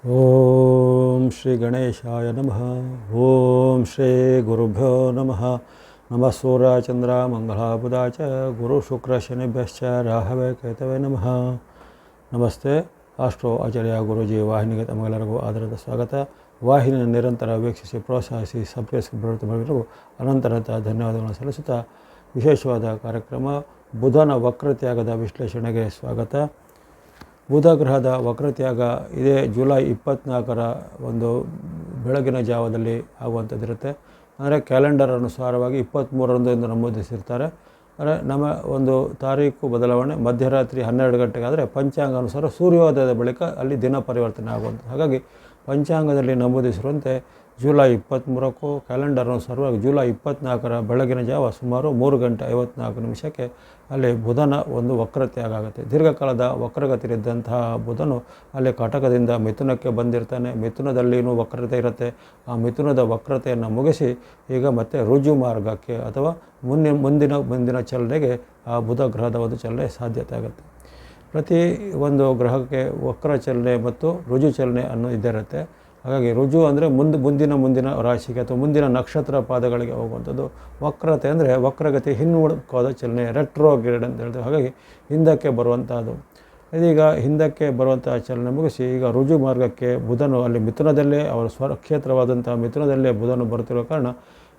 ಓಂ ಶ್ರೀ ಗಣೇಶಾಯ ನಮಃ. ಓಂ ಶ್ರೀ ಗುರುಭ್ಯೋ ನಮಃ. ನಮಃ ಸೂರ್ಯ ಚಂದ್ರ ಮಂಗಳ ಬುಧ ಚ ಗುರು ಶುಕ್ರ ಶನಿಭ್ಯಶ್ಚ ರಾಹವೇ ಕೇತವೇ ನಮಃ. ನಮಸ್ತೆ. ಆಸ್ಟ್ರೋ ಆಚಾರ್ಯ ಗುರೂಜಿ ವಾಹಿನಿಗೆ ತಮಗೆಲ್ಲರಿಗೂ ಆಧಾರದ ಸ್ವಾಗತ. ವಾಹಿನಿಯ ನಿರಂತರ ವೀಕ್ಷಿಸಿ ಪ್ರೋತ್ಸಾಹಿಸಿ ಸಬ್ಸ್ಕ್ರೈಬ್ ಮಾಡಿದರೂ ಅನಂತರಂತ ಧನ್ಯವಾದಗಳನ್ನು ಸಲ್ಲಿಸುತ್ತಾ ವಿಶೇಷವಾದ ಕಾರ್ಯಕ್ರಮ ಬುಧನ ವಕ್ರತ್ಯಾಗದ ವಿಶ್ಲೇಷಣೆಗೆ ಸ್ವಾಗತ. ಬುಧ ಗ್ರಹದ ವಕ್ರತ್ಯಾಗ ಇದೇ ಜುಲೈ 24ರ ಒಂದು ಬೆಳಗಿನ ಜಾವದಲ್ಲಿ ಆಗುವಂಥದ್ದಿರುತ್ತೆ. ಅಂದರೆ ಕ್ಯಾಲೆಂಡರ್ ಅನುಸಾರವಾಗಿ 23ರಂದು ಎಂದು ನಮೂದಿಸಿರ್ತಾರೆ. ಅಂದರೆ ನಮ್ಮ ಒಂದು ತಾರೀಕು ಬದಲಾವಣೆ ಮಧ್ಯರಾತ್ರಿ 12 ಗಂಟೆಗೆ ಆದರೆ ಪಂಚಾಂಗ ಅನುಸಾರ ಸೂರ್ಯೋದಯದ ಬಳಿಕ ಅಲ್ಲಿ ದಿನ ಪರಿವರ್ತನೆ ಆಗುವಂಥ. ಹಾಗಾಗಿ ಪಂಚಾಂಗದಲ್ಲಿ ನಮೂದಿಸಿರುವಂತೆ ಜುಲೈ 23ಕ್ಕೂ ಕ್ಯಾಲೆಂಡರ್ ಅನುಸಾರವಾಗಿ ಜುಲೈ 24ರ ಬೆಳಗಿನ ಜಾವ ಸುಮಾರು 3:54 ಅಲ್ಲಿ ಬುಧನ ಒಂದು ವಕ್ರತ್ಯಾಗ ಆಗುತ್ತೆ. ದೀರ್ಘಕಾಲದ ವಕ್ರಗತಿಯಲ್ಲಿದ್ದಂತಹ ಬುಧನು ಅಲ್ಲಿ ಕಟಕದಿಂದ ಮಿಥುನಕ್ಕೆ ಬಂದಿರ್ತಾನೆ. ಮಿಥುನದಲ್ಲಿಯೂ ವಕ್ರತೆ ಇರುತ್ತೆ. ಆ ಮಿಥುನದ ವಕ್ರತೆಯನ್ನು ಮುಗಿಸಿ ಈಗ ಮತ್ತೆ ರುಜು ಮಾರ್ಗಕ್ಕೆ ಅಥವಾ ಮುಂದಿನ ಚಲನೆಗೆ ಆ ಬುಧ ಗ್ರಹದ ಒಂದು ಚಲನೆ ಸಾಧ್ಯತೆ ಆಗುತ್ತೆ. ಪ್ರತಿ ಒಂದು ಗ್ರಹಕ್ಕೆ ವಕ್ರ ಚಲನೆ ಮತ್ತು ರುಜು ಚಲನೆ ಅನ್ನೋ ಇದಿರುತ್ತೆ. ಹಾಗಾಗಿ ರುಜು ಅಂದರೆ ಮುಂದಿನ ರಾಶಿಗೆ ಅಥವಾ ಮುಂದಿನ ನಕ್ಷತ್ರ ಪಾದಗಳಿಗೆ ಹೋಗುವಂಥದ್ದು. ವಕ್ರತೆ ಅಂದರೆ ವಕ್ರಗತಿ ಹಿನ್ನುಡುಕಾದ ಚಲನೆ, ರೆಟ್ರೋಗ್ರೇಡ್ ಅಂತ ಹೇಳ್ತೇವೆ. ಹಾಗಾಗಿ ಹಿಂದಕ್ಕೆ ಬರುವಂಥದ್ದು. ಇದೀಗ ಹಿಂದಕ್ಕೆ ಬರುವಂಥ ಚಲನೆ ಮುಗಿಸಿ ಈಗ ರುಜು ಮಾರ್ಗಕ್ಕೆ ಬುಧನು ಅಲ್ಲಿ ಮಿಥುನದಲ್ಲೇ ಅವರ ಸ್ವಕ್ಷೇತ್ರವಾದಂಥ ಮಿಥುನದಲ್ಲೇ ಬುಧನು ಬರುತ್ತಿರುವ ಕಾರಣ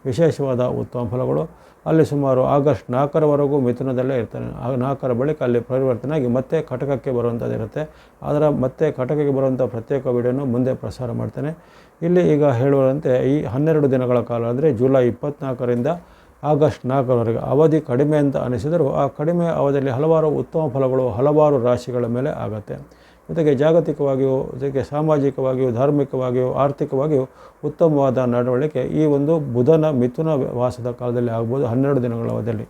ವಿಶೇಷವಾದ ಉತ್ತಮ ಫಲಗಳು. ಅಲ್ಲಿ ಸುಮಾರು ಆಗಸ್ಟ್ 4ರವರೆಗೂ ಮಿಥುನದಲ್ಲೇ ಇರ್ತಾನೆ. 4ರ ಬಳಿಕ ಅಲ್ಲಿ ಪರಿವರ್ತನೆ ಆಗಿ ಮತ್ತೆ ಕಟಕಕ್ಕೆ ಬರುವಂಥದ್ದು ಇರುತ್ತೆ. ಆದರೆ ಮತ್ತೆ ಕಟಕಕ್ಕೆ ಬರುವಂಥ ಪ್ರತ್ಯೇಕ ವಿಡಿಯೋನು ಮುಂದೆ ಪ್ರಸಾರ ಮಾಡ್ತೇನೆ. ಇಲ್ಲಿ ಈಗ ಹೇಳುವಂತೆ ಈ 12 ದಿನಗಳ ಕಾಲ ಅಂದರೆ ಜುಲೈ 24ರಿಂದ ಆಗಸ್ಟ್ 4ರವರೆಗೆ ಅವಧಿ ಕಡಿಮೆ ಅಂತ ಅನಿಸಿದರೂ ಆ ಕಡಿಮೆ ಅವಧಿಯಲ್ಲಿ ಹಲವಾರು ಉತ್ತಮ ಫಲಗಳು ಹಲವಾರು ರಾಶಿಗಳ ಮೇಲೆ ಆಗುತ್ತೆ. ಜೊತೆಗೆ ಜಾಗತಿಕವಾಗಿಯೂ ಜೊತೆಗೆ ಸಾಮಾಜಿಕವಾಗಿಯೂ ಧಾರ್ಮಿಕವಾಗಿಯೂ ಆರ್ಥಿಕವಾಗಿಯೂ ಉತ್ತಮವಾದ ನಡವಳಿಕೆ ಈ ಒಂದು ಬುಧನ ಮಿಥುನ ವಾಸದ ಕಾಲದಲ್ಲಿ ಆಗ್ಬೋದು. 12 ದಿನಗಳ ಅವಧಿಯಲ್ಲಿ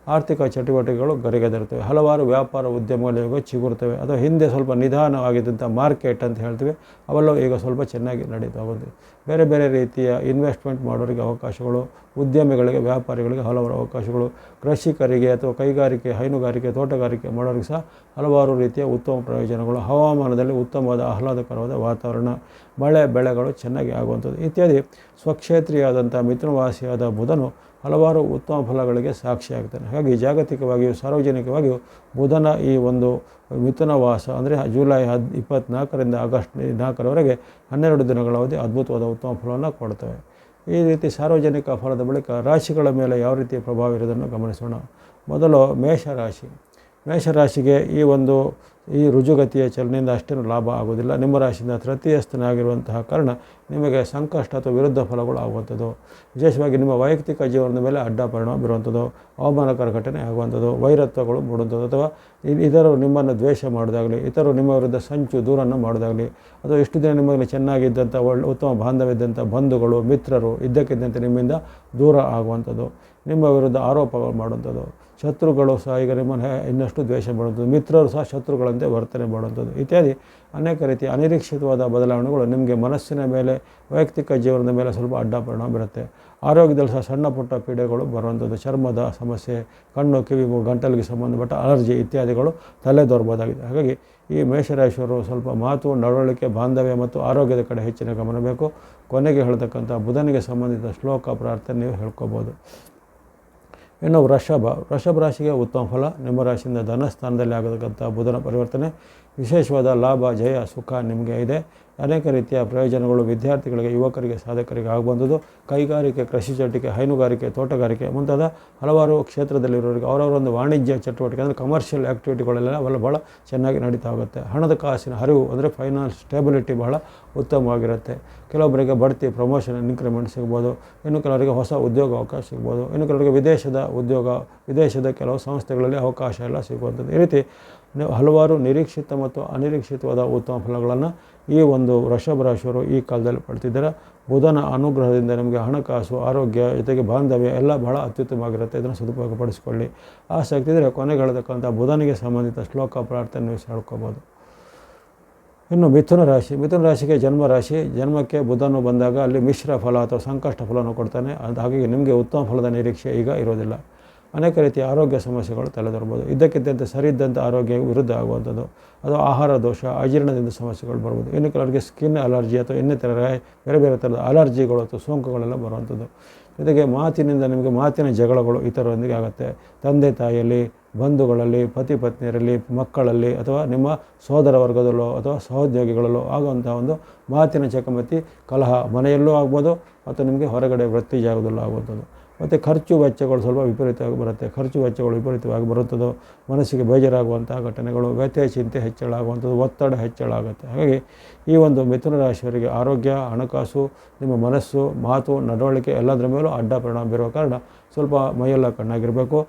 ಆರ್ಥಿಕ ಚಟುವಟಿಕೆಗಳು ಗರಿಗೆದರುತ್ತವೆ. ಹಲವಾರು ವ್ಯಾಪಾರ ಉದ್ಯಮಗಳು ಚಿಗುರುತ್ತವೆ. ಅಥವಾ ಹಿಂದೆ ಸ್ವಲ್ಪ ನಿಧಾನವಾಗಿದ್ದಂಥ ಮಾರ್ಕೆಟ್ ಅಂತ ಹೇಳ್ತೀವಿ, ಅವೆಲ್ಲವೂ ಈಗ ಸ್ವಲ್ಪ ಚೆನ್ನಾಗಿ ನಡೀತಾ ಹೋಗುತ್ತೆ. ಬೇರೆ ಬೇರೆ ರೀತಿಯ ಇನ್ವೆಸ್ಟ್ಮೆಂಟ್ ಮಾಡೋರಿಗೆ ಅವಕಾಶಗಳು, ಉದ್ಯಮಿಗಳಿಗೆ ವ್ಯಾಪಾರಿಗಳಿಗೆ ಹಲವಾರು ಅವಕಾಶಗಳು, ಕೃಷಿಕರಿಗೆ ಅಥವಾ ಕೈಗಾರಿಕೆ ಹೈನುಗಾರಿಕೆ ತೋಟಗಾರಿಕೆ ಮಾಡೋರಿಗೆ ಸಹ ಹಲವಾರು ರೀತಿಯ ಉತ್ತಮ ಪ್ರಯೋಜನಗಳು, ಹವಾಮಾನದಲ್ಲಿ ಉತ್ತಮವಾದ ಆಹ್ಲಾದಕರವಾದ ವಾತಾವರಣ, ಮಳೆ ಬೆಳೆಗಳು ಚೆನ್ನಾಗಿ ಆಗುವಂಥದ್ದು ಇತ್ಯಾದಿ. ಸ್ವಕ್ಷೇತ್ರೀಯಾದಂಥ ಮಿಥುನವಾಸಿಯಾದ ಬುಧನು ಹಲವಾರು ಉತ್ತಮ ಫಲಗಳಿಗೆ ಸಾಕ್ಷಿಯಾಗ್ತಾನೆ. ಹಾಗಾಗಿ ಜಾಗತಿಕವಾಗಿಯೂ ಸಾರ್ವಜನಿಕವಾಗಿಯೂ ಬುಧನ ಈ ಒಂದು ಮಿಥುನ ವಾಸ ಅಂದರೆ ಜುಲೈ 24ರಿಂದ ಆಗಸ್ಟ್ 4ರವರೆಗೆ 12 ದಿನಗಳ ಅವಧಿ ಅದ್ಭುತವಾದ ಉತ್ತಮ ಫಲವನ್ನು ಕೊಡ್ತವೆ. ಈ ರೀತಿ ಸಾರ್ವಜನಿಕ ಫಲದ ಬಳಿಕ ರಾಶಿಗಳ ಮೇಲೆ ಯಾವ ರೀತಿಯ ಪ್ರಭಾವ ಇರೋದನ್ನು ಗಮನಿಸೋಣ. ಮೊದಲು ಮೇಷರಾಶಿಗೆ ಈ ರುಜುಗತಿಯ ಚಲನೆಯಿಂದ ಅಷ್ಟೇನು ಲಾಭ ಆಗೋದಿಲ್ಲ. ನಿಮ್ಮ ರಾಶಿಯಿಂದ ತೃತೀಯಸ್ಥನಾಗಿರುವಂತಹ ಕಾರಣ ನಿಮಗೆ ಸಂಕಷ್ಟ ಅಥವಾ ವಿರುದ್ಧ ಫಲಗಳು ಆಗುವಂಥದ್ದು. ವಿಶೇಷವಾಗಿ ನಿಮ್ಮ ವೈಯಕ್ತಿಕ ಜೀವನದ ಮೇಲೆ ಅಡ್ಡ ಪರಿಣಾಮ ಬೀರುವಂಥದ್ದು, ಅವಮಾನಕರ ಘಟನೆ ಆಗುವಂಥದ್ದು, ವೈರತ್ವಗಳು ಮೂಡುವಂಥದ್ದು, ಅಥವಾ ಇತರರು ನಿಮ್ಮನ್ನು ದ್ವೇಷ ಮಾಡೋದಾಗಲಿ, ಇತರರು ನಿಮ್ಮ ವಿರುದ್ಧ ದೂರನ್ನು ಮಾಡೋದಾಗಲಿ, ಅಥವಾ ಇಷ್ಟು ದಿನ ನಿಮಗೆ ಚೆನ್ನಾಗಿದ್ದಂಥ ಉತ್ತಮ ಬಾಂಧವ್ಯದಂಥ ಬಂಧುಗಳು ಮಿತ್ರರು ಇದ್ದಕ್ಕಿದ್ದಂತೆ ನಿಮ್ಮಿಂದ ದೂರ ಆಗುವಂಥದ್ದು, ನಿಮ್ಮ ವಿರುದ್ಧ ಆರೋಪಗಳು ಮಾಡುವಂಥದ್ದು, ಶತ್ರುಗಳು ಸಹ ಈಗ ನಿಮ್ಮನ್ನು ಇನ್ನಷ್ಟು ದ್ವೇಷ ಮಾಡುವಂಥದ್ದು, ಮಿತ್ರರು ಸಹ ಶತ್ರುಗಳಂತೆ ವರ್ತನೆ ಮಾಡುವಂಥದ್ದು ಇತ್ಯಾದಿ ಅನೇಕ ರೀತಿಯ ಅನಿರೀಕ್ಷಿತವಾದ ಬದಲಾವಣೆಗಳು ನಿಮಗೆ ಮನಸ್ಸಿನ ಮೇಲೆ ವೈಯಕ್ತಿಕ ಜೀವನದ ಮೇಲೆ ಸ್ವಲ್ಪ ಅಡ್ಡ ಪರಿಣಾಮ ಬೀರುತ್ತೆ. ಆರೋಗ್ಯದಲ್ಲಿ ಸಹ ಸಣ್ಣ ಪುಟ್ಟ ಪೀಡೆಗಳು ಬರುವಂಥದ್ದು, ಚರ್ಮದ ಸಮಸ್ಯೆ, ಕಣ್ಣು ಕಿವಿ ಗಂಟಲಿಗೆ ಸಂಬಂಧಪಟ್ಟ ಅಲರ್ಜಿ ಇತ್ಯಾದಿಗಳು ತಲೆದೋರ್ಬೋದಾಗಿದೆ. ಹಾಗಾಗಿ ಈ ಮೇಷರಾಶಿಯವರು ಸ್ವಲ್ಪ ಮಾತು, ನಡವಳಿಕೆ, ಬಾಂಧವ್ಯ ಮತ್ತು ಆರೋಗ್ಯದ ಕಡೆ ಹೆಚ್ಚಿನ ಗಮನ ಬೇಕು. ಕೊನೆಗೆ ಹೇಳ್ತಕ್ಕಂಥ ಬುಧನಿಗೆ ಸಂಬಂಧಿತ ಶ್ಲೋಕ ಪ್ರಾರ್ಥನೆ ನೀವು ಹೇಳ್ಕೊಬೋದು. ಇನ್ನು ವೃಷಭ ರಾಶಿಗೆ ಉತ್ತಮ ಫಲ. ನಿಮ್ಮ ರಾಶಿಯಿಂದ ಧನಸ್ಥಾನದಲ್ಲಿ ಆಗತಕ್ಕಂಥ ಬುಧನ ಪರಿವರ್ತನೆ ವಿಶೇಷವಾದ ಲಾಭ, ಜಯ, ಸುಖ ನಿಮಗೆ ಇದೆ. ಅನೇಕ ರೀತಿಯ ಪ್ರಯೋಜನಗಳು ವಿದ್ಯಾರ್ಥಿಗಳಿಗೆ, ಯುವಕರಿಗೆ, ಸಾಧಕರಿಗೆ ಆಗುವಂಥದ್ದು. ಕೈಗಾರಿಕೆ, ಕೃಷಿ ಚಟುವಟಿಕೆ, ಹೈನುಗಾರಿಕೆ, ತೋಟಗಾರಿಕೆ ಮುಂತಾದ ಹಲವಾರು ಕ್ಷೇತ್ರದಲ್ಲಿರೋರಿಗೆ ಅವರವರೊಂದು ವಾಣಿಜ್ಯ ಚಟುವಟಿಕೆ ಅಂದರೆ ಕಮರ್ಷಿಯಲ್ ಆ್ಯಕ್ಟಿವಿಟಿಗಳೆಲ್ಲ ಅವೆಲ್ಲ ಭಾಳ ಚೆನ್ನಾಗಿ ನಡೀತಾ ಹೋಗುತ್ತೆ. ಹಣದ ಕಾಸಿನ ಹರಿವು ಅಂದರೆ ಫೈನಾನ್ಸ್ ಸ್ಟೇಬಿಲಿಟಿ ಬಹಳ ಉತ್ತಮವಾಗಿರುತ್ತೆ. ಕೆಲವೊಬ್ಬರಿಗೆ ಬಡ್ತಿ, ಪ್ರಮೋಷನ್, ಇನ್ಕ್ರಿಮೆಂಟ್ ಸಿಗ್ಬೋದು. ಇನ್ನು ಕೆಲವರಿಗೆ ಹೊಸ ಉದ್ಯೋಗ ಅವಕಾಶ ಸಿಗ್ಬೋದು. ಇನ್ನು ಕೆಲವರಿಗೆ ವಿದೇಶದ ಕೆಲವು ಸಂಸ್ಥೆಗಳಲ್ಲಿ ಅವಕಾಶ ಎಲ್ಲ ಸಿಗುವಂಥದ್ದು. ಈ ರೀತಿ ಹಲವಾರು ನಿರೀಕ್ಷಿತ ಮತ್ತು ಅನಿರೀಕ್ಷಿತವಾದ ಉತ್ತಮ ಫಲಗಳನ್ನು ಈ ಒಂದು ವೃಷಭ ರಾಶಿಯವರು ಈ ಕಾಲದಲ್ಲಿ ಪಡ್ತಿದ್ದಾರೆ. ಬುಧನ ಅನುಗ್ರಹದಿಂದ ನಿಮಗೆ ಹಣಕಾಸು, ಆರೋಗ್ಯ ಜೊತೆಗೆ ಬಾಂಧವ್ಯ ಎಲ್ಲ ಬಹಳ ಅತ್ಯುತ್ತಮವಾಗಿರುತ್ತೆ. ಇದನ್ನು ಸದುಪಯೋಗಪಡಿಸಿಕೊಳ್ಳಿ. ಆಸಕ್ತಿ ಇದ್ದರೆ ಕೊನೆಗೆ ಹೇಳತಕ್ಕಂಥ ಬುಧನಿಗೆ ಸಂಬಂಧಿತ ಶ್ಲೋಕ ಪ್ರಾರ್ಥನೆ ನೀವು ಹೇಳ್ಕೋಬೋದು. ಇನ್ನು ಮಿಥುನ ರಾಶಿಗೆ ಜನ್ಮಕ್ಕೆ ಬುಧನು ಬಂದಾಗ ಅಲ್ಲಿ ಮಿಶ್ರ ಫಲ ಅಥವಾ ಸಂಕಷ್ಟ ಫಲವನ್ನು ಕೊಡ್ತಾನೆ. ಹಾಗಾಗಿ ನಿಮಗೆ ಉತ್ತಮ ಫಲದ ನಿರೀಕ್ಷೆ ಈಗ ಇರೋದಿಲ್ಲ. ಅನೇಕ ರೀತಿಯ ಆರೋಗ್ಯ ಸಮಸ್ಯೆಗಳು ತಲೆದೋರ್ಬೋದು. ಇದ್ದಕ್ಕಿದ್ದಂತೆ ಸರಿ ಇದ್ದಂಥ ಆರೋಗ್ಯ ವಿರುದ್ಧ ಆಗುವಂಥದ್ದು, ಅದು ಆಹಾರ ದೋಷ, ಅಜೀರ್ಣದಿಂದ ಸಮಸ್ಯೆಗಳು ಬರ್ಬೋದು. ಇನ್ನು ಕೆಲವರಿಗೆ ಸ್ಕಿನ್ ಅಲರ್ಜಿ ಅಥವಾ ಇನ್ನಿತರ ಬೇರೆ ಬೇರೆ ಥರದ ಅಲರ್ಜಿಗಳು ಅಥವಾ ಸೋಂಕುಗಳೆಲ್ಲ ಬರುವಂಥದ್ದು. ಜೊತೆಗೆ ಮಾತಿನಿಂದ ನಿಮಗೆ ಮಾತಿನ ಜಗಳಗಳು ಇತರರೊಂದಿಗೆ ಆಗುತ್ತೆ. ತಂದೆ ತಾಯಿಯಲ್ಲಿ, ಬಂಧುಗಳಲ್ಲಿ, ಪತಿ ಪತ್ನಿಯರಲ್ಲಿ, ಮಕ್ಕಳಲ್ಲಿ ಅಥವಾ ನಿಮ್ಮ ಸೋದರ ವರ್ಗದಲ್ಲೋ ಅಥವಾ ಸಹೋದ್ಯೋಗಿಗಳಲ್ಲೋ ಆಗುವಂಥ ಒಂದು ಮಾತಿನ ಚಕಮಕಿ, ಕಲಹ ಮನೆಯಲ್ಲೂ ಆಗ್ಬೋದು ಅಥವಾ ನಿಮಗೆ ಹೊರಗಡೆ ವೃತ್ತಿ ಜಾಗದಲ್ಲೂ ಆಗುವಂಥದ್ದು. ಮತ್ತು ಖರ್ಚು ವೆಚ್ಚಗಳು ಸ್ವಲ್ಪ ವಿಪರೀತವಾಗಿ ಬರುತ್ತೆ. ಖರ್ಚು ವೆಚ್ಚಗಳು ವಿಪರೀತವಾಗಿ ಬರುತ್ತದೋ ಮನಸ್ಸಿಗೆ ಬೇಜಾರಾಗುವಂತಹ ಘಟನೆಗಳು, ವ್ಯಥೆ ಚಿಂತೆ ಹೆಚ್ಚಳ ಆಗುವಂಥದ್ದು, ಒತ್ತಡ ಹೆಚ್ಚಳ ಆಗುತ್ತೆ. ಹಾಗಾಗಿ ಈ ಒಂದು ಮಿಥುನ ರಾಶಿಯವರಿಗೆ ಆರೋಗ್ಯ, ಹಣಕಾಸು, ನಿಮ್ಮ ಮನಸ್ಸು, ಮಾತು, ನಡವಳಿಕೆ ಎಲ್ಲದರ ಮೇಲೂ ಅಡ್ಡ ಪರಿಣಾಮ ಬೀರುವ ಕಾರಣ ಸ್ವಲ್ಪ ಮೈಯೆಲ್ಲ ಕಣ್ಣಾಗಿರಬೇಕು.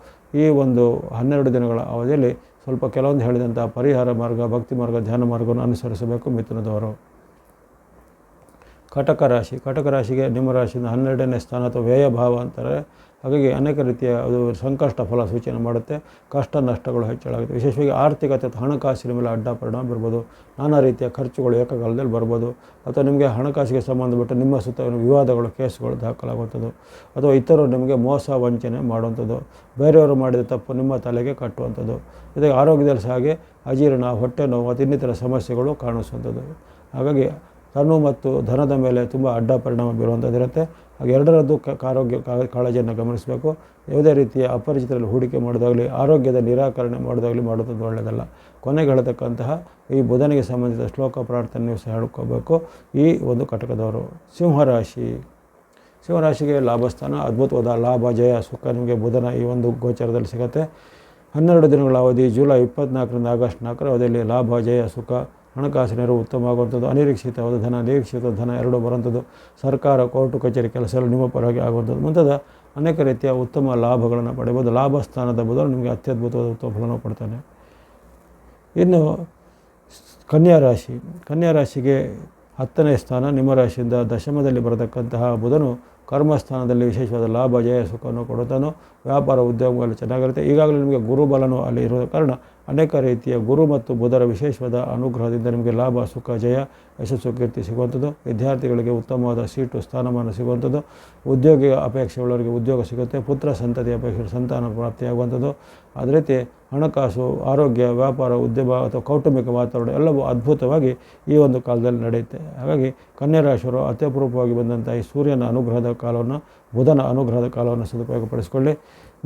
ಈ ಒಂದು 12 ದಿನಗಳ ಅವಧಿಯಲ್ಲಿ ಸ್ವಲ್ಪ ಕೆಲವೊಂದು ಹೇಳಿದಂಥ ಪರಿಹಾರ ಮಾರ್ಗ, ಭಕ್ತಿ ಮಾರ್ಗ, ಧ್ಯಾನ ಮಾರ್ಗವನ್ನು ಅನುಸರಿಸಬೇಕು ಮಿಥುನದವರು. ಕಟಕ ರಾಶಿ. ಕಟಕ ರಾಶಿಗೆ ನಿಮ್ಮ ರಾಶಿಯಿಂದ 12ನೇ ಸ್ಥಾನ ಅಥವಾ ವ್ಯಯ ಭಾವ ಅಂತಾರೆ. ಹಾಗಾಗಿ ಅನೇಕ ರೀತಿಯ ಅದು ಸಂಕಷ್ಟ ಫಲ ಸೂಚನೆ ಮಾಡುತ್ತೆ. ಕಷ್ಟ ನಷ್ಟಗಳು ಹೆಚ್ಚಳಾಗುತ್ತೆ. ವಿಶೇಷವಾಗಿ ಆರ್ಥಿಕತೆ ಅಥವಾ ಹಣಕಾಸಿನ ಮೇಲೆ ಅಡ್ಡ ಪರಿಣಾಮ ಬರ್ಬೋದು. ನಾನಾ ರೀತಿಯ ಖರ್ಚುಗಳು ಏಕಕಾಲದಲ್ಲಿ ಬರ್ಬೋದು. ಅಥವಾ ನಿಮಗೆ ಹಣಕಾಸಿಗೆ ಸಂಬಂಧಪಟ್ಟ ನಿಮ್ಮ ಸುತ್ತ ವಿವಾದಗಳು, ಕೇಸುಗಳು ದಾಖಲಾಗುವಂಥದ್ದು. ಅಥವಾ ಇತರರು ನಿಮಗೆ ಮೋಸ ವಂಚನೆ ಮಾಡುವಂಥದ್ದು, ಬೇರೆಯವರು ಮಾಡಿದ ತಪ್ಪು ನಿಮ್ಮ ತಲೆಗೆ ಕಟ್ಟುವಂಥದ್ದು. ಜೊತೆಗೆ ಆರೋಗ್ಯದಲ್ಲಿ ಸಹ ಹಾಗೆ ಅಜೀರ್ಣ, ಹೊಟ್ಟೆ ನೋವು ಮತ್ತು ಇನ್ನಿತರ ಸಮಸ್ಯೆಗಳು ಕಾಣಿಸುವಂಥದ್ದು. ಹಾಗಾಗಿ ತನು ಮತ್ತು ಧನದ ಮೇಲೆ ತುಂಬ ಅಡ್ಡ ಪರಿಣಾಮ ಬೀರುವಂಥದ್ದಿರುತ್ತೆ. ಹಾಗೆ ಎರಡರದ್ದು ಆರೋಗ್ಯ ಕಾಳಜಿಯನ್ನು ಗಮನಿಸಬೇಕು. ಯಾವುದೇ ರೀತಿಯ ಅಪರಿಚಿತರಲ್ಲಿ ಹೂಡಿಕೆ ಮಾಡೋದಾಗಲಿ, ಆರೋಗ್ಯದ ನಿರಾಕರಣೆ ಮಾಡೋದಾಗಲಿ ಮಾಡೋದು ಒಳ್ಳೆಯದಲ್ಲ. ಕೊನೆಗೆ ಹೇಳತಕ್ಕಂತಹ ಈ ಬುಧನಿಗೆ ಸಂಬಂಧಿಸಿದ ಶ್ಲೋಕ ಪ್ರಾರ್ಥನೆ ನೀವು ಸಹ ಹೇಳ್ಕೋಬೇಕು ಈ ಒಂದು ಕಟಕದವರು. ಸಿಂಹರಾಶಿ. ಸಿಂಹರಾಶಿಗೆ ಲಾಭಸ್ಥಾನ, ಅದ್ಭುತವಾದ ಲಾಭ, ಜಯ, ಸುಖ ನಿಮಗೆ ಬುಧನ ಈ ಒಂದು ಗೋಚರದಲ್ಲಿ ಸಿಗುತ್ತೆ. 12 ದಿನಗಳ ಅವಧಿ, ಜುಲೈ 24ರಿಂದ ಆಗಸ್ಟ್ 4ರ ಅವಧಿಯಲ್ಲಿ ಲಾಭ, ಜಯ, ಸುಖ, ಹಣಕಾಸಿನ ನೆರವು ಉತ್ತಮವಾಗುವಂಥದ್ದು, ಅನಿರೀಕ್ಷಿತವಾದ ಧನ, ನಿರೀಕ್ಷಿತ ಧನ ಎರಡೂ ಬರುವಂಥದ್ದು, ಸರ್ಕಾರ, ಕೋರ್ಟು ಕಚೇರಿ ಕೆಲಸಗಳು ನಿಮ್ಮ ಪರವಾಗಿ ಆಗುವಂಥದ್ದು ಮುಂತಾದ ಅನೇಕ ರೀತಿಯ ಉತ್ತಮ ಲಾಭಗಳನ್ನು ಪಡೆಯಬಹುದು. ಲಾಭ ಸ್ಥಾನದ ಬದಲು ನಿಮಗೆ ಅತ್ಯದ್ಭುತವಾದ ಉತ್ತಮ ಫಲವನ್ನು ಕೊಡ್ತಾನೆ. ಇನ್ನು ಕನ್ಯಾ ರಾಶಿ. ಕನ್ಯಾ ರಾಶಿಗೆ 10ನೇ ಸ್ಥಾನ, ನಿಮ್ಮ ರಾಶಿಯಿಂದ ದಶಮದಲ್ಲಿ ಬರತಕ್ಕಂತಹ ಬುಧನು ಕರ್ಮಸ್ಥಾನದಲ್ಲಿ ವಿಶೇಷವಾದ ಲಾಭ, ಜಯ, ಸುಖವನ್ನು ಕೊಡುತ್ತಾನೋ. ವ್ಯಾಪಾರ ಉದ್ಯೋಗಗಳು ಚೆನ್ನಾಗಿರುತ್ತೆ. ಈಗಾಗಲೇ ನಿಮಗೆ ಗುರುಬಲನೂ ಅಲ್ಲಿ ಇರುವ ಕಾರಣ ಅನೇಕ ರೀತಿಯ ಗುರು ಮತ್ತು ಬುಧರ ವಿಶೇಷವಾದ ಅನುಗ್ರಹದಿಂದ ನಿಮಗೆ ಲಾಭ, ಸುಖ, ಜಯ, ಯಶಸ್ಸು, ಕೀರ್ತಿ ಸಿಗುವಂಥದ್ದು. ವಿದ್ಯಾರ್ಥಿಗಳಿಗೆ ಉತ್ತಮವಾದ ಸೀಟು, ಸ್ಥಾನಮಾನ ಸಿಗುವಂಥದ್ದು. ಉದ್ಯೋಗ ಅಪೇಕ್ಷೆಯುಳ್ಳವರಿಗೆ ಉದ್ಯೋಗ ಸಿಗುತ್ತೆ. ಪುತ್ರ ಸಂತತಿ ಅಪೇಕ್ಷೆ ಸಂತಾನ ಪ್ರಾಪ್ತಿಯಾಗುವಂಥದ್ದು. ಅದೇ ರೀತಿ ಹಣಕಾಸು, ಆರೋಗ್ಯ, ವ್ಯಾಪಾರ, ಉದ್ಯಮ ಅಥವಾ ಕೌಟುಂಬಿಕ ವಾತಾವರಣ ಎಲ್ಲವೂ ಅದ್ಭುತವಾಗಿ ಈ ಒಂದು ಕಾಲದಲ್ಲಿ ನಡೆಯುತ್ತೆ. ಹಾಗಾಗಿ ಕನ್ಯಾ ರಾಶಿಯವರು ಅತ್ಯಪೂರ್ವವಾಗಿ ಬಂದಂಥ ಈ ಸೂರ್ಯನ ಅನುಗ್ರಹದ ಕಾಲವನ್ನು, ಬುಧನ ಅನುಗ್ರಹದ ಕಾಲವನ್ನು ಸದುಪಯೋಗಪಡಿಸಿಕೊಳ್ಳಿ.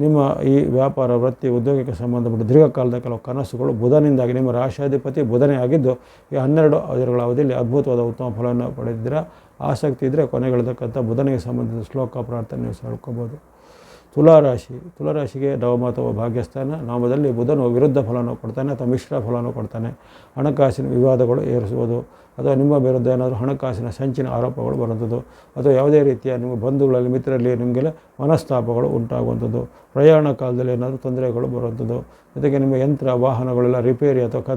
ನಿಮ್ಮ ಈ ವ್ಯಾಪಾರ, ವೃತ್ತಿ, ಉದ್ಯೋಗಕ್ಕೆ ಸಂಬಂಧಪಟ್ಟ ದೀರ್ಘಕಾಲದ ಕೆಲವು ಕನಸುಗಳು ಬುಧನಿಂದಾಗಿ, ನಿಮ್ಮ ರಾಶಿಯಾಧಿಪತಿ ಬುಧನೇ ಆಗಿದ್ದು ಈ 12 ದಿನಗಳ ಅವಧಿಯಲ್ಲಿ ಅದ್ಭುತವಾದ ಉತ್ತಮ ಫಲವನ್ನು ಪಡೆದಿದ್ದೀರಾ. ಆಸಕ್ತಿ ಇದ್ದರೆ ಕೊನೆಗೆಳತಕ್ಕಂಥ ಬುಧನಿಗೆ ಸಂಬಂಧಿಸಿದ ಶ್ಲೋಕ ಪ್ರಾರ್ಥನೆ ನೀವು ಹೇಳ್ಕೋಬೋದು. ತುಲಾರಾಶಿ. ತುಲಾರಾಶಿಗೆ ನವಮ ಅಥವಾ ಭಾಗ್ಯಸ್ಥಾನ, ನಾಮದಲ್ಲಿ ಬುಧನು ವಿರುದ್ಧ ಫಲವನ್ನು ಕೊಡ್ತಾನೆ ಅಥವಾ ಮಿಶ್ರ ಫಲವನ್ನು ಕೊಡ್ತಾನೆ. ಹಣಕಾಸಿನ ವಿವಾದಗಳು ಏರಿಸುವುದು ಅಥವಾ ನಿಮ್ಮ ವಿರುದ್ಧ ಏನಾದರೂ ಹಣಕಾಸಿನ ಸಂಚಿನ ಆರೋಪಗಳು ಬರುವಂಥದ್ದು ಅಥವಾ ಯಾವುದೇ ರೀತಿಯ ನಿಮ್ಮ ಬಂಧುಗಳಲ್ಲಿ, ಮಿತ್ರರಲ್ಲಿ ನಿಮಗೆ ಮನಸ್ತಾಪಗಳು ಉಂಟಾಗುವಂಥದ್ದು. ಪ್ರಯಾಣ ಕಾಲದಲ್ಲಿ ಏನಾದರೂ ತೊಂದರೆಗಳು ಬರುವಂಥದ್ದು. ಜೊತೆಗೆ ನಿಮ್ಮ ಯಂತ್ರ, ವಾಹನಗಳೆಲ್ಲ ರಿಪೇರಿ ಅಥವಾ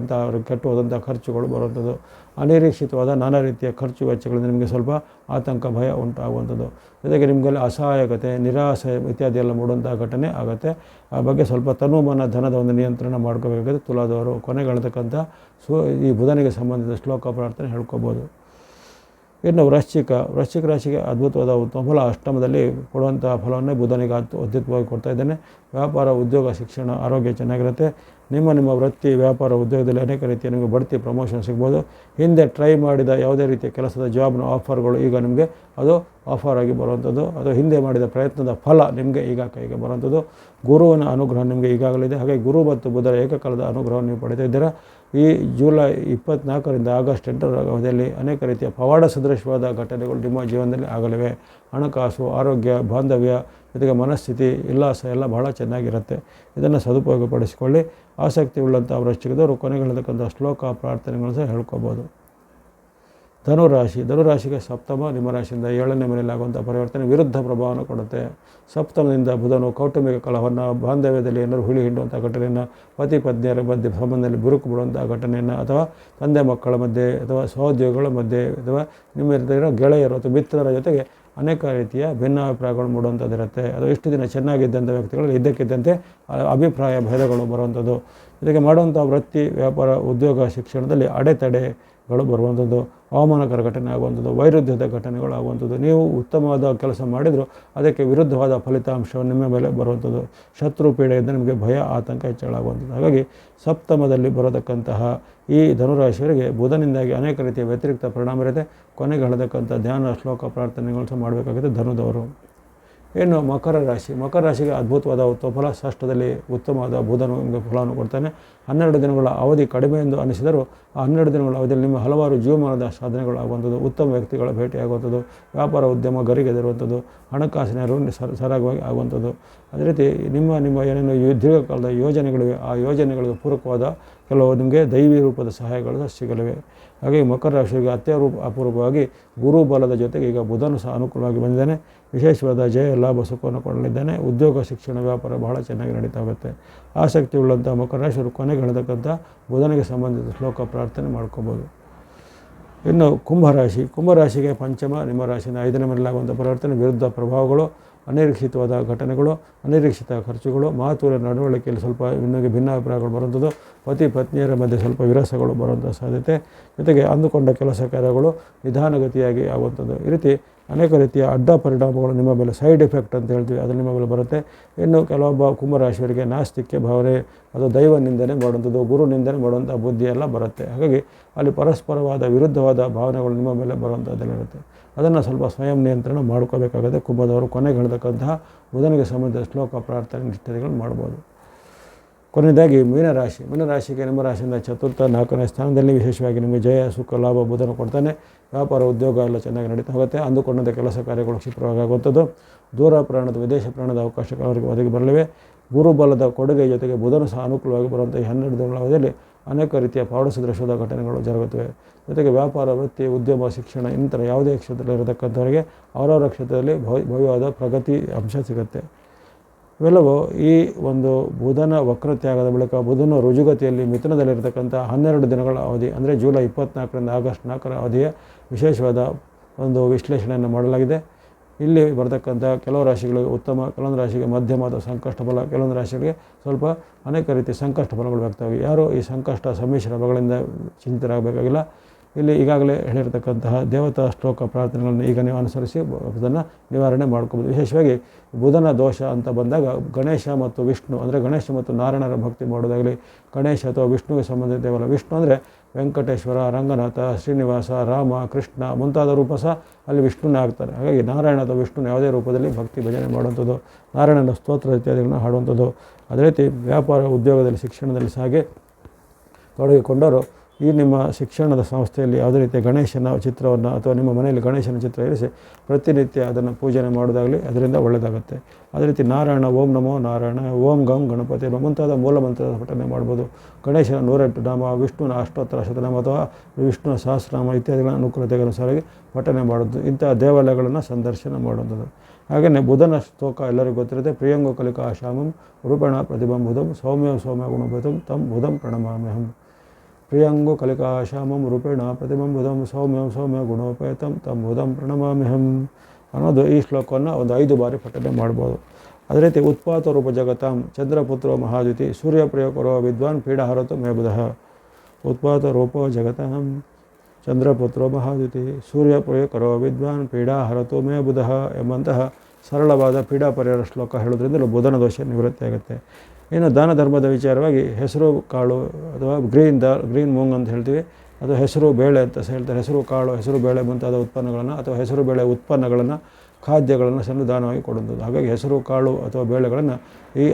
ಕೆಟ್ಟುವುದಂಥ ಖರ್ಚುಗಳು ಬರುವಂಥದ್ದು. ಅನಿರೀಕ್ಷಿತವಾದ ನಾನಾ ರೀತಿಯ ಖರ್ಚು ವೆಚ್ಚಗಳಿಂದ ನಿಮಗೆ ಸ್ವಲ್ಪ ಆತಂಕ, ಭಯ ಉಂಟಾಗುವಂಥದ್ದು. ಜೊತೆಗೆ ನಿಮಗೆಲ್ಲ ಅಸಹಾಯಕತೆ, ನಿರಾಸೆ ಇತ್ಯಾದಿ ಎಲ್ಲ ಮೂಡುವಂಥ ಘಟನೆ ಆಗುತ್ತೆ. ಆ ಬಗ್ಗೆ ಸ್ವಲ್ಪ ತನುಮನ ಧನದ ಒಂದು ನಿಯಂತ್ರಣ ಮಾಡ್ಕೋಬೇಕಾಗುತ್ತೆ ತುಲಾದವರು. ಕೊನೆಗೆಳತಕ್ಕಂಥ ಈ ಬುಧನಿಗೆ ಸಂಬಂಧಿಸಿದ ಶ್ಲೋಕ ಪ್ರಾರ್ಥನೆ ಹೇಳ್ಕೊಬೋದು. ಇನ್ನು ವೃಶ್ಚಿಕ ರಾಶಿಗೆ ಅದ್ಭುತವಾದ ಉತ್ತಮ ಫಲ, ಅಷ್ಟಮದಲ್ಲಿ ಕೊಡುವಂಥ ಫಲವನ್ನೇ ಬುಧನಿಗೆ ಅದ್ಭುತವಾಗಿ ಕೊಡ್ತಾ ಇದ್ದೇನೆ. ವ್ಯಾಪಾರ, ಉದ್ಯೋಗ, ಶಿಕ್ಷಣ, ಆರೋಗ್ಯ ಚೆನ್ನಾಗಿರುತ್ತೆ. ನಿಮ್ಮ ವೃತ್ತಿ, ವ್ಯಾಪಾರ, ಉದ್ಯೋಗದಲ್ಲಿ ಅನೇಕ ರೀತಿಯ ನಿಮಗೆ ಬಡ್ತಿ, ಪ್ರಮೋಷನ್ ಸಿಗ್ಬೋದು. ಹಿಂದೆ ಟ್ರೈ ಮಾಡಿದ ಯಾವುದೇ ರೀತಿಯ ಕೆಲಸದ ಜಾಬ್ನ ಆಫರ್ಗಳು ಈಗ ನಿಮಗೆ ಅದು ಆಫರ್ ಆಗಿ ಬರುವಂಥದ್ದು. ಅದು ಹಿಂದೆ ಮಾಡಿದ ಪ್ರಯತ್ನದ ಫಲ ನಿಮಗೆ ಈಗ ಕೈಗೆ ಬರುವಂಥದ್ದು. ಗುರುವಿನ ಅನುಗ್ರಹ ನಿಮಗೆ ಈಗಾಗಲಿದೆ. ಹಾಗಾಗಿ ಗುರು ಮತ್ತು ಬುಧರ ಏಕಕಾಲದ ಅನುಗ್ರಹವನ್ನು ನೀವು ಪಡೆತಾ ಇದ್ದೀರಾ. ಈ ಜುಲೈ 24ರಿಂದ ಆಗಸ್ಟ್ 8ರ ಅವಧಿಯಲ್ಲಿ ಅನೇಕ ರೀತಿಯ ಪವಾಡ ಸದೃಶವಾದ ಘಟನೆಗಳು ನಿಮ್ಮ ಜೀವನದಲ್ಲಿ ಆಗಲಿವೆ. ಹಣಕಾಸು, ಆರೋಗ್ಯ, ಬಾಂಧವ್ಯ, ಜೊತೆಗೆ ಮನಸ್ಥಿತಿ, ಉಲ್ಲಾಸ ಎಲ್ಲ ಬಹಳ ಚೆನ್ನಾಗಿರುತ್ತೆ. ಇದನ್ನು ಸದುಪಯೋಗಪಡಿಸಿಕೊಳ್ಳಿ. ಆಸಕ್ತಿ ಉಳ್ಳಂಥ ವೃಶ್ಚಿಕದವರು ಕೊನೆಗೆಳತಕ್ಕಂಥ ಶ್ಲೋಕ ಪ್ರಾರ್ಥನೆಗಳನ್ನು ಸಹ ಹೇಳ್ಕೊಬೋದು. ಧನುರಾಶಿಗೆ ಸಪ್ತಮ, ನಿಮ್ಮ ರಾಶಿಯಿಂದ 7ನೇ ಮನೆಯಲ್ಲಿ ಆಗುವಂಥ ಪರಿವರ್ತನೆ ವಿರುದ್ಧ ಪ್ರಭಾವವನ್ನು ಕೊಡುತ್ತೆ. ಸಪ್ತಮದಿಂದ ಬುಧನು ಕೌಟುಂಬಿಕ ಕಲಹವನ್ನು, ಬಾಂಧವ್ಯದಲ್ಲಿ ಏನಾದರೂ ಹುಳಿ ಹಿಂಡುವಂಥ ಘಟನೆಯನ್ನು, ಪತಿ ಪತ್ನಿಯರ ಮಧ್ಯೆ ಸಂಬಂಧದಲ್ಲಿ ಬಿರುಕು ಬಿಡುವಂಥ ಘಟನೆಯನ್ನು ಅಥವಾ ತಂದೆ ಮಕ್ಕಳ ಮಧ್ಯೆ ಅಥವಾ ಸಹೋದ್ಯೋಗಿಗಳ ಮಧ್ಯೆ ಅಥವಾ ನಿಮ್ಮ ಗೆಳೆಯರು ಅಥವಾ ಮಿತ್ರರ ಜೊತೆಗೆ ಅನೇಕ ರೀತಿಯ ಭಿನ್ನಾಭಿಪ್ರಾಯಗಳು ಮೂಡುವಂಥದ್ದಿರುತ್ತೆ. ಅದು ಇಷ್ಟು ದಿನ ಚೆನ್ನಾಗಿದ್ದಂಥ ವ್ಯಕ್ತಿಗಳಲ್ಲಿ ಇದ್ದಕ್ಕಿದ್ದಂತೆ ಅಭಿಪ್ರಾಯ ಭೇದಗಳು ಬರುವಂಥದ್ದು. ಜೊತೆಗೆ ಮಾಡುವಂಥ ವೃತ್ತಿ, ವ್ಯಾಪಾರ, ಉದ್ಯೋಗ, ಶಿಕ್ಷಣದಲ್ಲಿ ಅಡೆತಡೆ, ಗಳು ಬರುವಂಥದ್ದು, ಅವಮಾನಕರ ಘಟನೆ ಆಗುವಂಥದ್ದು, ವೈರುಧ್ಯದ ಘಟನೆಗಳು ಆಗುವಂಥದ್ದು, ನೀವು ಉತ್ತಮವಾದ ಕೆಲಸ ಮಾಡಿದರೂ ಅದಕ್ಕೆ ವಿರುದ್ಧವಾದ ಫಲಿತಾಂಶವನ್ನು ನಿಮ್ಮ ಮೇಲೆ ಬರುವಂಥದ್ದು, ಶತ್ರು ಪೀಡೆಯಿಂದ ನಿಮಗೆ ಭಯ ಆತಂಕ ಹೆಚ್ಚಳಾಗುವಂಥದ್ದು. ಹಾಗಾಗಿ ಸಪ್ತಮದಲ್ಲಿ ಬರತಕ್ಕಂತಹ ಈ ಧನುರಾಶಿಯವರಿಗೆ ಬುಧನಿಂದಾಗಿ ಅನೇಕ ರೀತಿಯ ವ್ಯತಿರಿಕ್ತ ಪರಿಣಾಮ ಇರುತ್ತೆ. ಕೊನೆಗೆ ಹೇಳತಕ್ಕಂಥ ಧ್ಯಾನ ಶ್ಲೋಕ ಪ್ರಾರ್ಥನೆಗಳು ಸಹ ಮಾಡಬೇಕಾಗುತ್ತೆ ಧನುದವರು. ಇನ್ನು ಮಕರ ರಾಶಿಗೆ ಅದ್ಭುತವಾದ ಉತ್ತಮ ಫಲ. ಷಷ್ಠದಲ್ಲಿ ಉತ್ತಮವಾದ ಬುಧನು ನಿಮಗೆ ಫಲವನ್ನು ಕೊಡ್ತಾನೆ. 12 ದಿನಗಳ ಅವಧಿ ಕಡಿಮೆ ಎಂದು ಅನಿಸಿದರೂ ಆ 12 ದಿನಗಳ ಅವಧಿಯಲ್ಲಿ ನಿಮ್ಮ ಹಲವಾರು ಜೀವಮಾನದ ಸಾಧನೆಗಳಾಗುವಂಥದ್ದು, ಉತ್ತಮ ವ್ಯಕ್ತಿಗಳ ಭೇಟಿಯಾಗುವಂಥದ್ದು, ವ್ಯಾಪಾರ ಉದ್ಯಮ ಗರಿಗೆದರುವಂಥದ್ದು, ಹಣಕಾಸಿನ ಸರಾಗವಾಗಿ ಆಗುವಂಥದ್ದು. ಅದೇ ರೀತಿ ನಿಮ್ಮ ಏನೇನು ದೀರ್ಘಕಾಲದ ಯೋಜನೆಗಳಿವೆ ಆ ಯೋಜನೆಗಳಿಗೆ ಪೂರಕವಾದ ಕೆಲವು ನಿಮಗೆ ದೈವಿ ರೂಪದ ಸಹಾಯಗಳು ಸಿಗಲಿವೆ. ಹಾಗೆ ಮಕರ ರಾಶಿಗೆ ಅಪೂರ್ವವಾಗಿ ಗುರು ಬಲದ ಜೊತೆಗೆ ಈಗ ಬುಧನು ಸಹ ಅನುಕೂಲವಾಗಿ ಬಂದಿದ್ದಾನೆ. ವಿಶೇಷವಾದ ಜಯ ಲಾಭ ಸುಖವನ್ನು ಕೊಡಲಿದ್ದಾನೆ. ಉದ್ಯೋಗ ಶಿಕ್ಷಣ ವ್ಯಾಪಾರ ಬಹಳ ಚೆನ್ನಾಗಿ ನಡೀತಾ ಹೋಗುತ್ತೆ. ಆಸಕ್ತಿ ಉಳ್ಳಂಥ ಮಕರ ರಾಶಿಯವರು ಕೊನೆಗೆ ಹೇಳತಕ್ಕಂಥ ಬುಧನಿಗೆ ಸಂಬಂಧಿಸಿದ ಶ್ಲೋಕ ಪ್ರಾರ್ಥನೆ ಮಾಡ್ಕೋಬೋದು. ಇನ್ನು ಕುಂಭರಾಶಿಗೆ ಪಂಚಮ ನಿಮ್ಮ ರಾಶಿಯಿಂದ 5ನೇ ಮನೆಯಲ್ಲಾಗುವಂಥ ಪರಿವರ್ತನೆ, ವಿರುದ್ಧ ಪ್ರಭಾವಗಳು, ಅನಿರೀಕ್ಷಿತವಾದ ಘಟನೆಗಳು, ಅನಿರೀಕ್ಷಿತ ಖರ್ಚುಗಳು, ಮಾತುಗಳ ನಡವಳಿಕೆಯಲ್ಲಿ ಸ್ವಲ್ಪ ನಿಮಗೆ ಭಿನ್ನಾಭಿಪ್ರಾಯಗಳು ಬರುವಂಥದ್ದು, ಪತಿ ಪತ್ನಿಯರ ಮಧ್ಯೆ ಸ್ವಲ್ಪ ವಿರಸಗಳು ಬರುವಂಥ ಸಾಧ್ಯತೆ, ಜೊತೆಗೆ ಅಂದುಕೊಂಡ ಕೆಲಸ ಕಾರ್ಯಗಳು ನಿಧಾನಗತಿಯಾಗಿ ಆಗುವಂಥದ್ದು. ಈ ರೀತಿ ಅನೇಕ ರೀತಿಯ ಅಡ್ಡ ಪರಿಣಾಮಗಳು ನಿಮ್ಮ ಮೇಲೆ, ಸೈಡ್ ಎಫೆಕ್ಟ್ ಅಂತ ಹೇಳ್ತೀವಿ, ಅದು ನಿಮ್ಮ ಮೇಲೆ ಬರುತ್ತೆ. ಇನ್ನು ಕೆಲವೊಬ್ಬ ಕುಂಭರಾಶಿಯವರಿಗೆ ನಾಸ್ತಿಕ್ಯ ಭಾವನೆ, ಅದು ದೈವ ನಿಂದನೆ ಮಾಡುವಂಥದ್ದು, ಗುರು ನಿಂದನೆ ಮಾಡುವಂಥ ಬುದ್ಧಿ ಎಲ್ಲ ಬರುತ್ತೆ. ಹಾಗಾಗಿ ಅಲ್ಲಿ ಪರಸ್ಪರವಾದ ವಿರುದ್ಧವಾದ ಭಾವನೆಗಳು ನಿಮ್ಮ ಮೇಲೆ ಬರುವಂಥದ್ದೆಲ್ಲ ಇರುತ್ತೆ. ಅದನ್ನು ಸ್ವಲ್ಪ ಸ್ವಯಂ ನಿಯಂತ್ರಣ ಮಾಡ್ಕೋಬೇಕಾಗುತ್ತೆ. ಕುಂಭದವರು ಕೊನೆಗೆ ಹೇಳ್ತಕ್ಕಂತಹ ಬುಧನಿಗೆ ಸಂಬಂಧಿಸಿದ ಶ್ಲೋಕ ಪ್ರಾರ್ಥನೆ ಇತ್ಯಾದಿಗಳನ್ನು ಮಾಡ್ಬೋದು. ಕೊನೆಯದಾಗಿ ಮೀನರಾಶಿಗೆ ನಿಮ್ಮ ರಾಶಿಯಿಂದ ಚತುರ್ಥ 4ನೇ ಸ್ಥಾನದಲ್ಲಿ ವಿಶೇಷವಾಗಿ ನಿಮಗೆ ಜಯ ಸುಖ ಲಾಭ ಬುಧನು ಕೊಡ್ತಾನೆ. ವ್ಯಾಪಾರ ಉದ್ಯೋಗ ಎಲ್ಲ ಚೆನ್ನಾಗಿ ನಡೀತಾ ಹೋಗುತ್ತೆ. ಅಂದುಕೊಂಡಂಥ ಕೆಲಸ ಕಾರ್ಯಗಳು ಕ್ಷಿಪ್ರವಾಗಿ ಆಗುವಂಥದ್ದು, ದೂರ ಪ್ರಯಾಣದ ವಿದೇಶ ಪ್ರಯಾಣದ ಅವಕಾಶಗಳು ಅವರಿಗೆ ಒದಗಿ ಬರಲಿವೆ. ಗುರುಬಲದ ಕೊಡುಗೆ ಜೊತೆಗೆ ಬುಧನು ಸಹ ಅನುಕೂಲವಾಗಿ ಬರುವಂಥ ಈ 12 ದಿನಗಳ ಅವಧಿಯಲ್ಲಿ ಅನೇಕ ರೀತಿಯ ಪಾವಡಿಸದೃಶದ ಘಟನೆಗಳು ಜರುಗುತ್ತವೆ. ಜೊತೆಗೆ ವ್ಯಾಪಾರ ವೃತ್ತಿ ಉದ್ಯಮ ಶಿಕ್ಷಣ ಇಂಥ ಯಾವುದೇ ಕ್ಷೇತ್ರದಲ್ಲಿ ಇರತಕ್ಕಂಥವರಿಗೆ ಅವರವರ ಕ್ಷೇತ್ರದಲ್ಲಿ ಭವ್ಯವಾದ ಪ್ರಗತಿ ಅಂಶ ಸಿಗುತ್ತೆ. ಇವೆಲ್ಲವೂ ಈ ಒಂದು ಬುಧನ ವಕ್ರತ್ಯಾಗದ ಬಳಿಕ ಬುಧನ ರುಜುಗತಿಯಲ್ಲಿ ಮಿಥುನದಲ್ಲಿರತಕ್ಕಂಥ 12 ದಿನಗಳ ಅವಧಿ ಅಂದರೆ ಜುಲೈ 24ರಿಂದ ಆಗಸ್ಟ್ 4ರ ಅವಧಿಯ ವಿಶೇಷವಾದ ಒಂದು ವಿಶ್ಲೇಷಣೆಯನ್ನು ಮಾಡಲಾಗಿದೆ. ಇಲ್ಲಿ ಬರತಕ್ಕಂಥ ಕೆಲವು ರಾಶಿಗಳಿಗೆ ಉತ್ತಮ, ಕೆಲವೊಂದು ರಾಶಿಗೆ ಮಧ್ಯಮದ ಸಂಕಷ್ಟ ಫಲ, ಕೆಲವೊಂದು ರಾಶಿಗಳಿಗೆ ಸ್ವಲ್ಪ ಅನೇಕ ರೀತಿಯ ಸಂಕಷ್ಟ ಫಲಗಳು ವ್ಯಕ್ತವಾಗಿ ಯಾರು ಈ ಸಂಕಷ್ಟ ಸಮ್ಮಿಶ್ರ ಫಲಗಳಿಂದ ಚಿಂತಿತರಾಗಬೇಕಾಗಿಲ್ಲ. ಇಲ್ಲಿ ಈಗಾಗಲೇ ಹೇಳಿರ್ತಕ್ಕಂತಹ ದೇವತಾ ಶ್ಲೋಕ ಪ್ರಾರ್ಥನೆಗಳನ್ನು ಈಗ ನೀವು ಅನುಸರಿಸಿ ಅದನ್ನು ನಿವಾರಣೆ ಮಾಡ್ಕೋಬೋದು. ವಿಶೇಷವಾಗಿ ಬುಧನ ದೋಷ ಅಂತ ಬಂದಾಗ ಗಣೇಶ ಮತ್ತು ವಿಷ್ಣು ಅಂದರೆ ಗಣೇಶ ಮತ್ತು ನಾರಾಯಣರ ಭಕ್ತಿ ಮಾಡೋದಾಗಲಿ, ಗಣೇಶ ಅಥವಾ ವಿಷ್ಣುವಿಗೆ ಸಂಬಂಧಿತ ದೇವರ ವಿಷ್ಣು ಅಂದರೆ ವೆಂಕಟೇಶ್ವರ, ರಂಗನಾಥ, ಶ್ರೀನಿವಾಸ, ರಾಮ, ಕೃಷ್ಣ ಮುಂತಾದ ರೂಪ ಸಹ ಅಲ್ಲಿ ವಿಷ್ಣುನೇ ಆಗ್ತಾರೆ. ಹಾಗಾಗಿ ನಾರಾಯಣ ಅಥವಾ ವಿಷ್ಣುನ ಯಾವುದೇ ರೂಪದಲ್ಲಿ ಭಕ್ತಿ ಭಜನೆ ಮಾಡುವಂಥದ್ದು, ನಾರಾಯಣನ ಸ್ತೋತ್ರ ಇತ್ಯಾದಿಗಳನ್ನು ಹಾಡುವಂಥದ್ದು. ಅದೇ ರೀತಿ ವ್ಯಾಪಾರ ಉದ್ಯೋಗದಲ್ಲಿ ಶಿಕ್ಷಣದಲ್ಲಿ ಸಹ ಹಾಗೆ ತೊಡಗಿಕೊಂಡವರು ಈ ನಿಮ್ಮ ಶಿಕ್ಷಣದ ಸಂಸ್ಥೆಯಲ್ಲಿ ಯಾವುದೇ ರೀತಿಯ ಗಣೇಶನ ಚಿತ್ರವನ್ನು ಅಥವಾ ನಿಮ್ಮ ಮನೆಯಲ್ಲಿ ಗಣೇಶನ ಚಿತ್ರ ಇರಿಸಿ ಪ್ರತಿನಿತ್ಯ ಅದನ್ನು ಪೂಜನೆ ಮಾಡೋದಾಗಲಿ ಅದರಿಂದ ಒಳ್ಳೆಯದಾಗುತ್ತೆ. ಅದೇ ರೀತಿ ನಾರಾಯಣ, ಓಂ ನಮೋ ನಾರಾಯಣ, ಓಂ ಗಂ ಗಣಪತಿ ಮುಂತಾದ ಮೂಲ ಮಂತ್ರದ ಪಠನೆ ಮಾಡ್ಬೋದು. ಗಣೇಶನ 108 ನಾಮ, ವಿಷ್ಣುವಿನ ಅಷ್ಟೋತ್ತರ ಶತನಾಮ ಅಥವಾ ವಿಷ್ಣುವಿನ ಸಹಸ್ರನಾಮ ಇತ್ಯಾದಿಗಳ ಅನುಕೂಲತೆಗನುಸಾರವಾಗಿ ಪಠನೆ ಮಾಡೋದು, ಇಂತಹ ದೇವಾಲಯಗಳನ್ನು ಸಂದರ್ಶನ ಮಾಡುವಂಥದ್ದು. ಹಾಗೆಯೇ ಬುಧನ ಶ್ಲೋಕ ಎಲ್ಲರಿಗೂ ಗೊತ್ತಿರುತ್ತೆ. ಪ್ರಿಯಂಗೋ ಕಲಿಕಾ ಶಾಮಂ ರೂಪೇಣ ಪ್ರತಿಬಂಬುಧಂ ಸೌಮ್ಯ ಗುಣಭೂತಂ ತಂ ಬುಧಂ ಪ್ರಣಮಾಮ್ಯಹಂ. ಪ್ರಿಯಂಗೋ ಕಲಿಕಾ ಶಾಮಂ ರೂಪೇಣ ಪ್ರತಿಬಂಬುಧಂ ಸೌಮ್ಯ ಗುಣೋಪೇತಂ ತಂ ಬುಧಂ ಪ್ರಣಮಾಮ್ಯಹಂ ಅನ್ನೋದು ಈ ಶ್ಲೋಕವನ್ನು ಒಂದು 5 ಬಾರಿ ಪಠನೆ ಮಾಡ್ಬೋದು. ಅದೇ ರೀತಿ ಉತ್ಪಾತ ರೂಪ ಜಗತಾಂ ಚಂದ್ರಪುತ್ರೋ ಮಹಾದ್ಯುತಿ ಸೂರ್ಯಪ್ರಿಯ ಕೊರೋ ವಿದ್ವಾನ್ ಪೀಡಾಹರತು ಮೇ ಬುಧಃ. ಉತ್ಪಾತ ರೂಪೋ ಜಗತಾಂ ಚಂದ್ರಪುತ್ರೋ ಮಹಾದ್ಯುತಿ ಸೂರ್ಯಪ್ರಿಯ ಕರೋ ವಿದ್ವಾನ್ ಪೀಡಾಹರತು ಮೇ ಬುಧಃ ಎಂಬಂತಹ ಸರಳವಾದ ಪೀಡಾ ಪರಿಹಾರ ಶ್ಲೋಕ ಹೇಳೋದ್ರಿಂದ ಬುಧನ ದೋಷ ನಿವೃತ್ತಿ ಆಗುತ್ತೆ. ಇನ್ನು ದಾನ ಧರ್ಮದ ವಿಚಾರವಾಗಿ ಹೆಸರು ಕಾಳು ಅಥವಾ ಗ್ರೀನ್ ಮೂಂಗ್ ಅಂತ ಹೇಳ್ತೀವಿ, ಅದು ಹೆಸರು ಬೇಳೆ ಅಂತ ಹೇಳ್ತಾರೆ. ಹೆಸರು ಕಾಳು, ಹೆಸರು ಬೇಳೆ ಮುಂತಾದ ಉತ್ಪನ್ನಗಳನ್ನು ಅಥವಾ ಹೆಸರು ಬೇಳೆ ಉತ್ಪನ್ನಗಳನ್ನು, ಖಾದ್ಯಗಳನ್ನು ಸಂವಿಧಾನವಾಗಿ ಕೊಡುವಂಥದ್ದು. ಹಾಗಾಗಿ ಹೆಸರು ಕಾಳು ಅಥವಾ ಬೇಳೆಗಳನ್ನು ಈ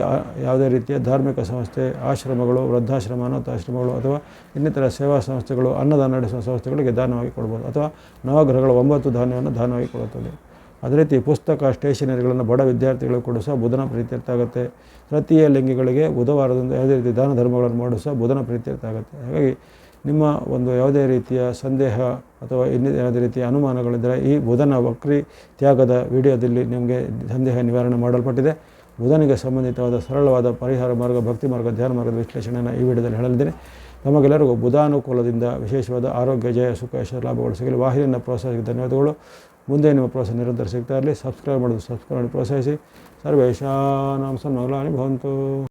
ಯಾವುದೇ ರೀತಿಯ ಧಾರ್ಮಿಕ ಸಂಸ್ಥೆ, ಆಶ್ರಮಗಳು, ವೃದ್ಧಾಶ್ರಮ, ಅನಾಥಾಶ್ರಮಗಳು ಅಥವಾ ಇನ್ನಿತರ ಸೇವಾ ಸಂಸ್ಥೆಗಳು, ಅನ್ನದಾನ ನಡೆಸುವ ಸಂಸ್ಥೆಗಳಿಗೆ ದಾನವಾಗಿ ಕೊಡ್ಬೋದು. ಅಥವಾ ನವಗ್ರಹಗಳ 9 ಧಾನ್ಯವನ್ನು ದಾನವಾಗಿ ಕೊಡುತ್ತದೆ. ಅದೇ ರೀತಿ ಪುಸ್ತಕ, ಸ್ಟೇಷನರಿಗಳನ್ನು ಬಡ ವಿದ್ಯಾರ್ಥಿಗಳಿಗೆ ಕೊಡು ಸಹ ಬುಧನ ಪ್ರೀತ್ಯರ್ಥ ಆಗುತ್ತೆ. ತೃತೀಯ ಲಿಂಗಿಗಳಿಗೆ ಬುಧವಾರದಿಂದ ಯಾವುದೇ ರೀತಿ ದಾನ ಧರ್ಮಗಳನ್ನು ಮಾಡು ಸಹ ಬುಧನ ಪ್ರೀತ್ಯರ್ಥ ಆಗುತ್ತೆ. ಹಾಗಾಗಿ ನಿಮ್ಮ ಒಂದು ಯಾವುದೇ ರೀತಿಯ ಸಂದೇಹ ಅಥವಾ ಯಾವುದೇ ರೀತಿಯ ಅನುಮಾನಗಳಿದ್ದರೆ ಈ ಬುಧನ ವಕ್ರಿ ತ್ಯಾಗದ ವಿಡಿಯೋದಲ್ಲಿ ನಿಮಗೆ ಸಂದೇಹ ನಿವಾರಣೆ ಮಾಡಲ್ಪಟ್ಟಿದೆ. ಬುಧನಿಗೆ ಸಂಬಂಧಿತವಾದ ಸರಳವಾದ ಪರಿಹಾರ ಮಾರ್ಗ, ಭಕ್ತಿ ಮಾರ್ಗ, ಧ್ಯಾನ ಮಾರ್ಗದ ವಿಶ್ಲೇಷಣೆಯನ್ನು ಈ ವಿಡಿಯೋದಲ್ಲಿ ಹೇಳಲಿದ್ದೇನೆ. ನಮಗೆಲ್ಲರಿಗೂ ಬುಧಾನುಕೂಲದಿಂದ ವಿಶೇಷವಾದ ಆರೋಗ್ಯ, ಜಯ, ಸುಖ, ಯಶ, ಲಾಭಗಳು ಸಿಗಲಿ. ವಾಹಿನಿಯನ್ನು ಪ್ರೋತ್ಸಾಹಕ್ಕೆ ಧನ್ಯವಾದಗಳು. ಮುಂದೆ ನಿಮ್ಮ ಪ್ರೋತ್ಸಾಹ ನಿರಂತರ ಸಿಗ್ತಾ ಇರಲಿ. ಸಬ್ಸ್ಕ್ರೈಬ್ ಮಾಡಿ ಪ್ರೋತ್ಸಾಹಿಸಿ. ಸರ್ವೇಷಾಂ ಸನ್ಮಂಗಳಾನಿ ಭವಂತು.